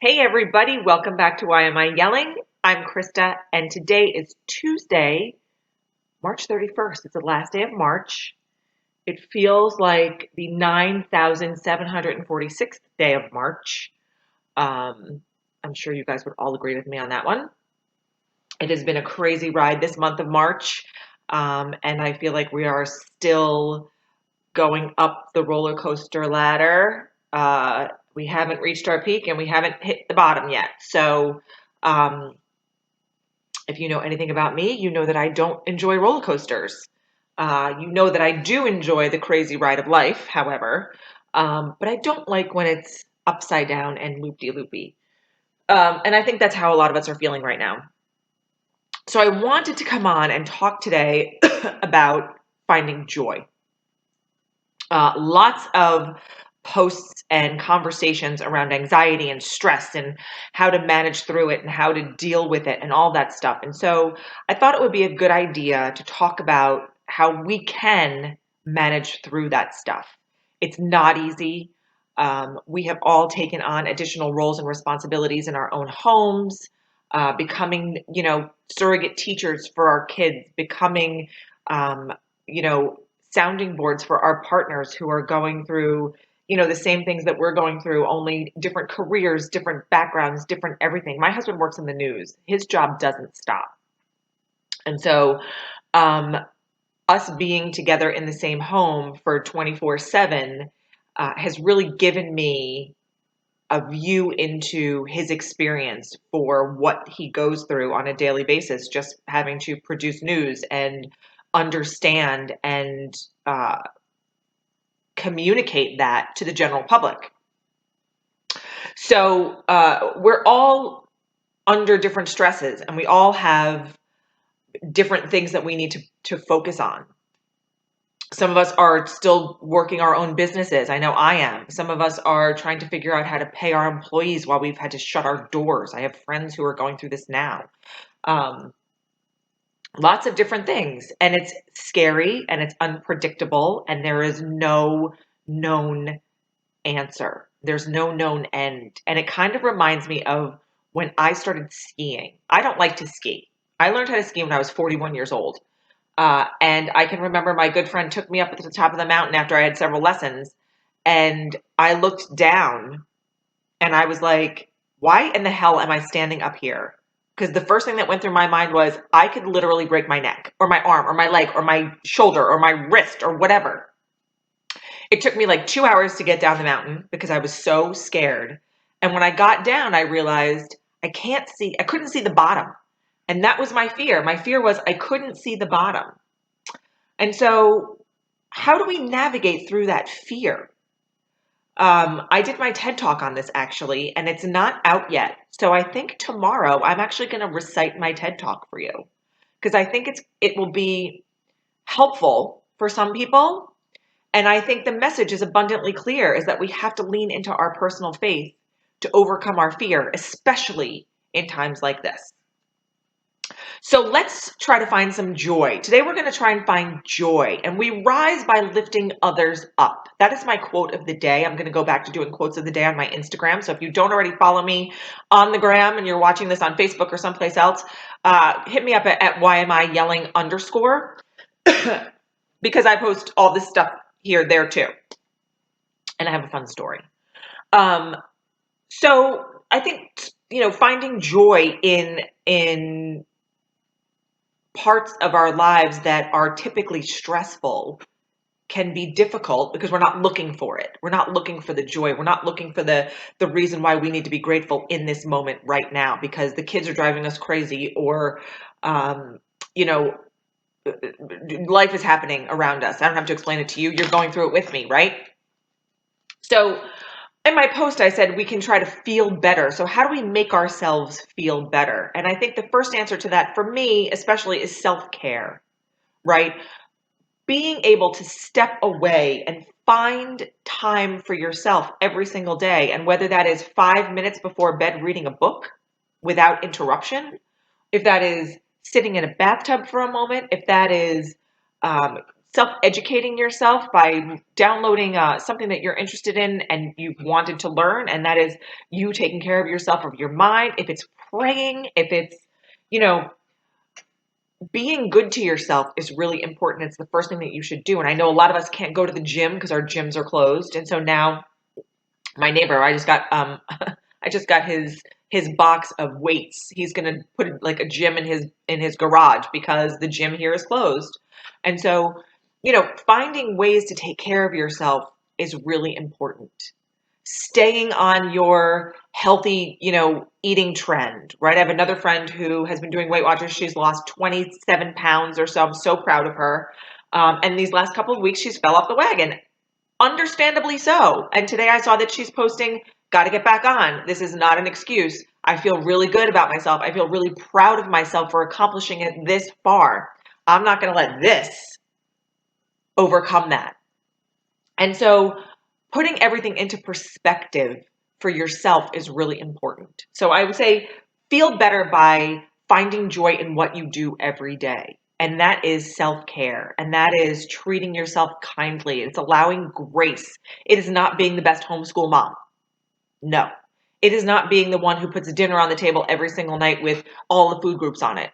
Hey everybody, welcome back to Why Am I Yelling? I'm Krista, and today is Tuesday, March 31st. It's the last day of March. It feels like the 9,746th day of March. I'm sure you guys would all agree with me on that one. It has been a crazy ride this month of March, and I feel like we are still going up the roller coaster ladder. We haven't reached our peak and we haven't hit the bottom yet. So, um, if you know anything about me, you know that I don't enjoy roller coasters. You know that I do enjoy the crazy ride of life, however, but I don't like when it's upside down and loopy-loopy. And I think that's how a lot of us are feeling right now. So I wanted to come on and talk today about finding joy. Lots of posts and conversations around anxiety and stress and how to manage through it and how to deal with it and all that stuff. And so I thought it would be a good idea to talk about how we can manage through that stuff. It's not easy. We have all taken on additional roles and responsibilities in our own homes, becoming, surrogate teachers for our kids, becoming, um, you know, sounding boards for our partners who are going through, the same things that we're going through, only different careers, different backgrounds, different everything. My husband works in the news. His job doesn't stop. And so, um, us being together in the same home for 24/7 has really given me a view into his experience for what he goes through on a daily basis, just having to produce news and understand and communicate that to the general public. So we're all under different stresses and we all have different things that we need to focus on. Some of us are still working our own businesses. I know I am. Some of us are trying to figure out how to pay our employees while we've had to shut our doors. I have friends who are going through this now. Um, Lots of different things. And it's scary and it's unpredictable and there is no known answer. There's no known end. And it kind of reminds me of when I started skiing. I don't like to ski. I learned how to ski when I was 41 years old. And I can remember my good friend took me up to the top of the mountain after I had several lessons. And I looked down and I was like, why in the hell am I standing up here? Because the first thing that went through my mind was I could literally break my neck or my arm or my leg or my shoulder or my wrist or whatever. It took me like 2 hours to get down the mountain because I was so scared. And when I got down, I realized I couldn't see the bottom. And that was my fear. My fear was I couldn't see the bottom. And so, how do we navigate through that fear? I did my TED talk on this actually, and it's not out yet. So I think tomorrow I'm actually going to recite my TED talk for you because I think it will be helpful for some people. And I think the message is abundantly clear is that we have to lean into our personal faith to overcome our fear, especially in times like this. So let's try to find some joy. Today we're going to try and find joy, and we rise by lifting others up. That is my quote of the day. I'm going to go back to doing quotes of the day on my Instagram. So if you don't already follow me on the gram and you're watching this on Facebook or someplace else, hit me up at why am I yelling underscore because I post all this stuff there too. And I have a fun story. Um, so I think, finding joy in parts of our lives that are typically stressful can be difficult because we're not looking for it. We're not looking for the joy. We're not looking for the reason why we need to be grateful in this moment right now because the kids are driving us crazy or, you know, life is happening around us. I don't have to explain it to you. You're going through it with me, right? So in my post, I said we can try to feel better. So how do we make ourselves feel better? And I think the first answer to that for me, especially, is self-care, right? Being able to step away and find time for yourself every single day. And whether that is 5 minutes before bed reading a book without interruption, if that is sitting in a bathtub for a moment, if that is self-educating yourself by downloading something that you're interested in and you've wanted to learn, and that is you taking care of yourself, of your mind. If it's praying, if it's, you know, being good to yourself is really important. It's the first thing that you should do. And I know a lot of us can't go to the gym because our gyms are closed. And so now my neighbor, I just got I just got his box of weights. He's gonna put like a gym in his garage because the gym here is closed. And so, finding ways to take care of yourself is really important. Staying on your healthy, eating trend, right? I have another friend who has been doing Weight Watchers. She's lost 27 pounds or so. I'm so proud of her. And these last couple of weeks, she's fell off the wagon. Understandably so. And today I saw that she's posting, got to get back on. This is not an excuse. I feel really good about myself. I feel really proud of myself for accomplishing it this far. I'm not going to let this overcome that. And so putting everything into perspective for yourself is really important. So I would say feel better by finding joy in what you do every day. And that is self-care. And that is treating yourself kindly. It's allowing grace. It is not being the best homeschool mom. No. It is not being the one who puts dinner on the table every single night with all the food groups on it.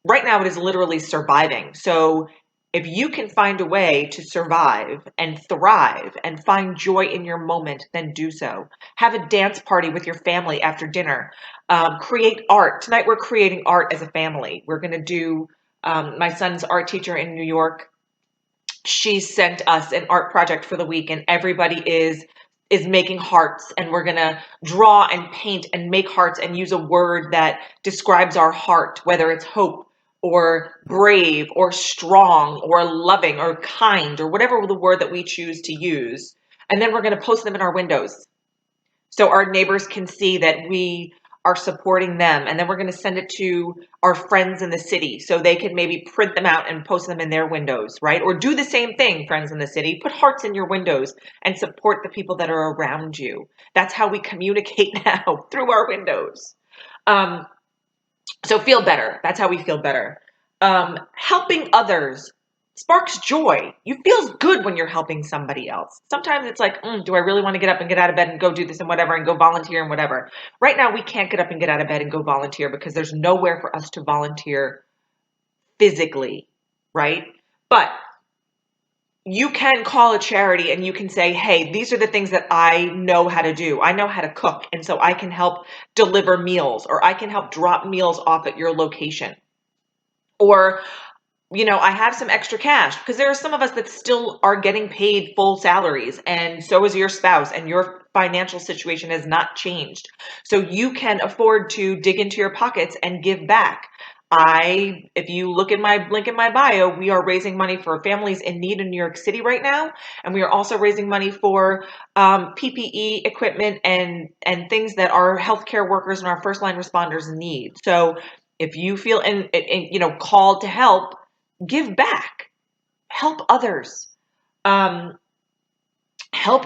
Right now, it is literally surviving. So if you can find a way to survive and thrive and find joy in your moment, then do so. Have a dance party with your family after dinner. Create art. Tonight, we're creating art as a family. We're going to do my son's art teacher in New York. She sent us an art project for the week, and everybody is making hearts, and we're going to draw and paint and make hearts and use a word that describes our heart, whether it's hope or brave or strong or loving or kind or whatever the word that we choose to use. And then we're going to post them in our windows so our neighbors can see that we are supporting them. And then we're going to send it to our friends in the city so they can maybe print them out and post them in their windows, right? Or do the same thing, friends in the city. Put hearts in your windows and support the people that are around you. That's how we communicate now, through our windows. So feel better. That's how we feel better. Helping others sparks joy. You feel good when you're helping somebody else. Sometimes it's like, do I really want to get up and get out of bed and go do this and whatever and go volunteer and whatever? Right now, we can't get up and get out of bed and go volunteer because there's nowhere for us to volunteer physically, right? But you can call a charity and you can say, hey, these are the things that I know how to do. I know how to cook. And so I can help deliver meals, or I can help drop meals off at your location. Or, I have some extra cash, because there are some of us that still are getting paid full salaries, and so is your spouse, and your financial situation has not changed. So you can afford to dig into your pockets and give back. If you look at my link in my bio, we are raising money for families in need in New York City right now. And we are also raising money for PPE equipment and things that our healthcare workers and our first line responders need. So if you feel called to help, give back, help others, help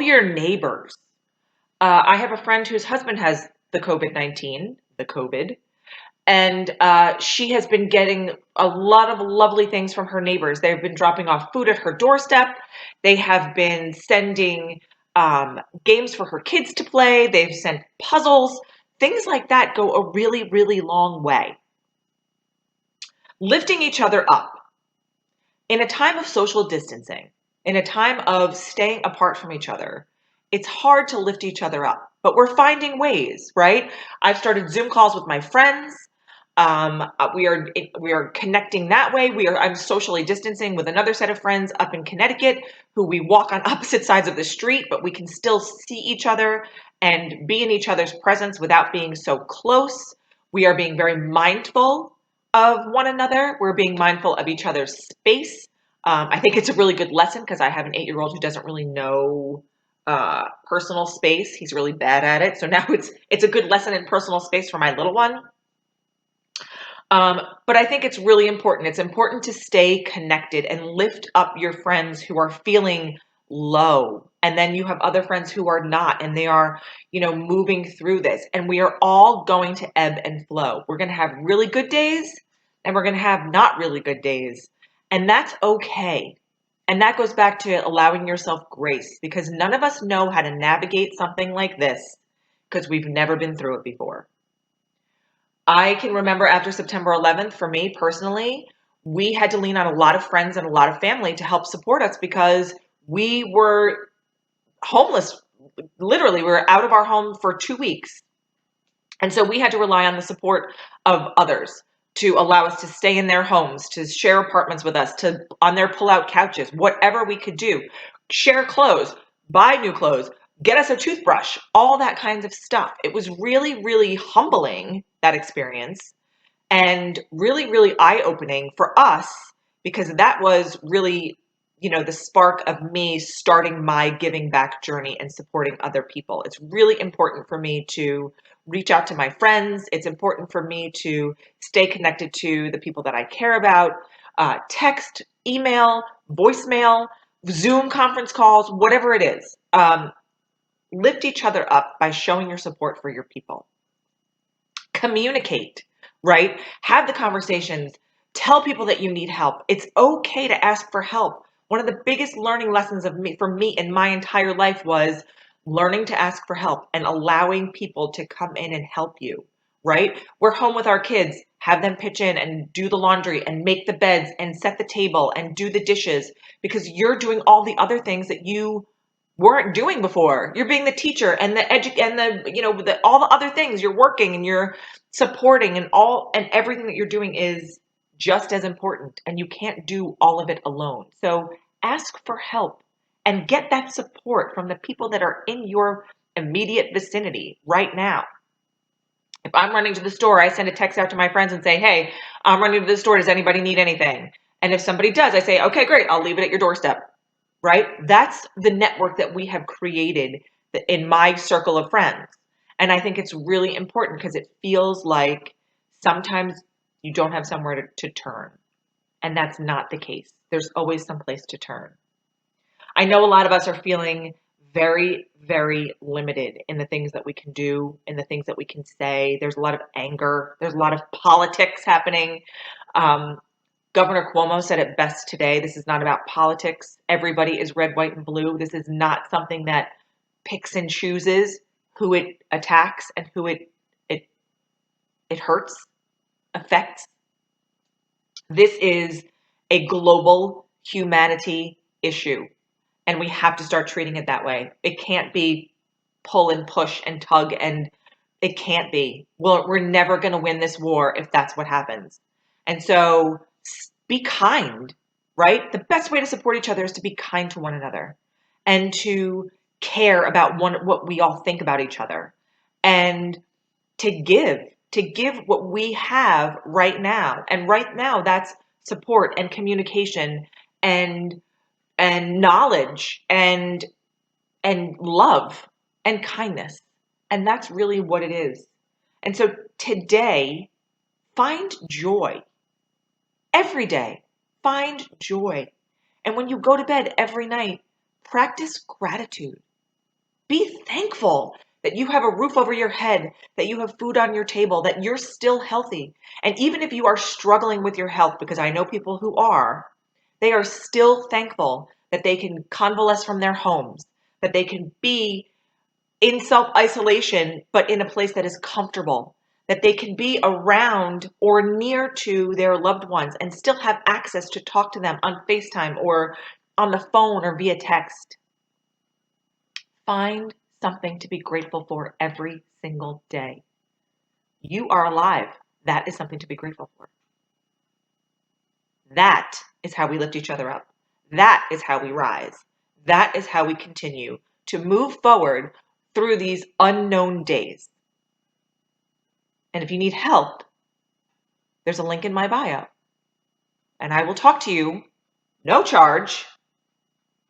your neighbors. I have a friend whose husband has the COVID, and she has been getting a lot of lovely things from her neighbors. They've been dropping off food at her doorstep. They have been sending games for her kids to play. They've sent puzzles. Things like that go a really, really long way. Lifting each other up. In a time of social distancing, in a time of staying apart from each other, it's hard to lift each other up, but we're finding ways, right? I've started Zoom calls with my friends. We are connecting that way. I'm socially distancing with another set of friends up in Connecticut who we walk on opposite sides of the street, but we can still see each other and be in each other's presence without being so close. We are being very mindful of one another. We're being mindful of each other's space. I think it's a really good lesson because I have an 8-year-old who doesn't really know personal space. He's really bad at it. So now it's a good lesson in personal space for my little one. But I think it's really important. It's important to stay connected and lift up your friends who are feeling low. And then you have other friends who are not, and they are, moving through this. And we are all going to ebb and flow. We're going to have really good days, and we're going to have not really good days. And that's okay. And that goes back to allowing yourself grace, because none of us know how to navigate something like this because we've never been through it before. I can remember after September 11th, for me personally, we had to lean on a lot of friends and a lot of family to help support us because we were homeless. Literally, we were out of our home for 2 weeks. And so we had to rely on the support of others to allow us to stay in their homes, to share apartments with us, to on their pull-out couches, whatever we could do, share clothes, buy new clothes, get us a toothbrush, all that kinds of stuff. It was really, really humbling, that experience, and really, really eye-opening for us because that was really, the spark of me starting my giving back journey and supporting other people. It's really important for me to reach out to my friends. It's important for me to stay connected to the people that I care about. Text, email, voicemail, Zoom conference calls, whatever it is. Lift each other up by showing your support for your people. Communicate, right? Have the conversations. Tell people that you need help. It's okay to ask for help. One of the biggest learning lessons for me in my entire life was learning to ask for help and allowing people to come in and help you, right? We're home with our kids. Have them pitch in and do the laundry and make the beds and set the table and do the dishes because you're doing all the other things that you weren't doing before. You're being the teacher and all the other things. You're working and you're supporting, and everything that you're doing is just as important, and you can't do all of it alone. So ask for help and get that support from the people that are in your immediate vicinity right now. If I'm running to the store, I send a text out to my friends and say, hey, I'm running to the store. Does anybody need anything? And if somebody does, I say, okay, great. I'll leave it at your doorstep. Right? That's the network that we have created in my circle of friends. And I think it's really important because it feels like sometimes you don't have somewhere to turn. And that's not the case. There's always some place to turn. I know a lot of us are feeling very, very limited in the things that we can do, in the things that we can say. There's a lot of anger. There's a lot of politics happening. Governor Cuomo said it best today. This is not about politics. Everybody is red, white, and blue. This is not something that picks and chooses who it attacks and who it hurts, affects. This is a global humanity issue, and we have to start treating it that way. It can't be pull and push and tug, and it can't be. Well, we're never going to win this war if that's what happens. And so be kind, right? The best way to support each other is to be kind to one another and to care about what we all think about each other and to give what we have right now. And right now that's support and communication and knowledge and love and kindness. And that's really what it is. And so today, find joy. Every day, find joy. And when you go to bed every night, practice gratitude. Be thankful that you have a roof over your head, that you have food on your table, that you're still healthy. And even if you are struggling with your health, because I know people who are, they are still thankful that they can convalesce from their homes, that they can be in self-isolation, but in a place that is comfortable, that they can be around or near to their loved ones and still have access to talk to them on FaceTime or on the phone or via text. Find something to be grateful for every single day. You are alive. That is something to be grateful for. That is how we lift each other up. That is how we rise. That is how we continue to move forward through these unknown days. And if you need help, there's a link in my bio. And I will talk to you, no charge,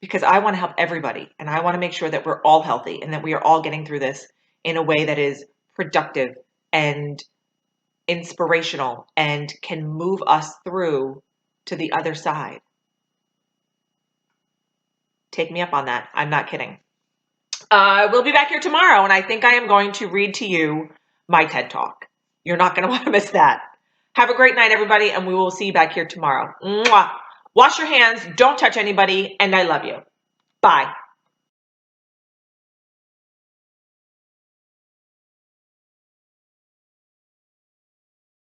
because I want to help everybody. And I want to make sure that we're all healthy and that we are all getting through this in a way that is productive and inspirational and can move us through to the other side. Take me up on that. I'm not kidding. We'll be back here tomorrow, and I think I am going to read to you my TED Talk. You're not going to want to miss that. Have a great night, everybody, and we will see you back here tomorrow. Mwah! Wash your hands, don't touch anybody, and I love you. Bye.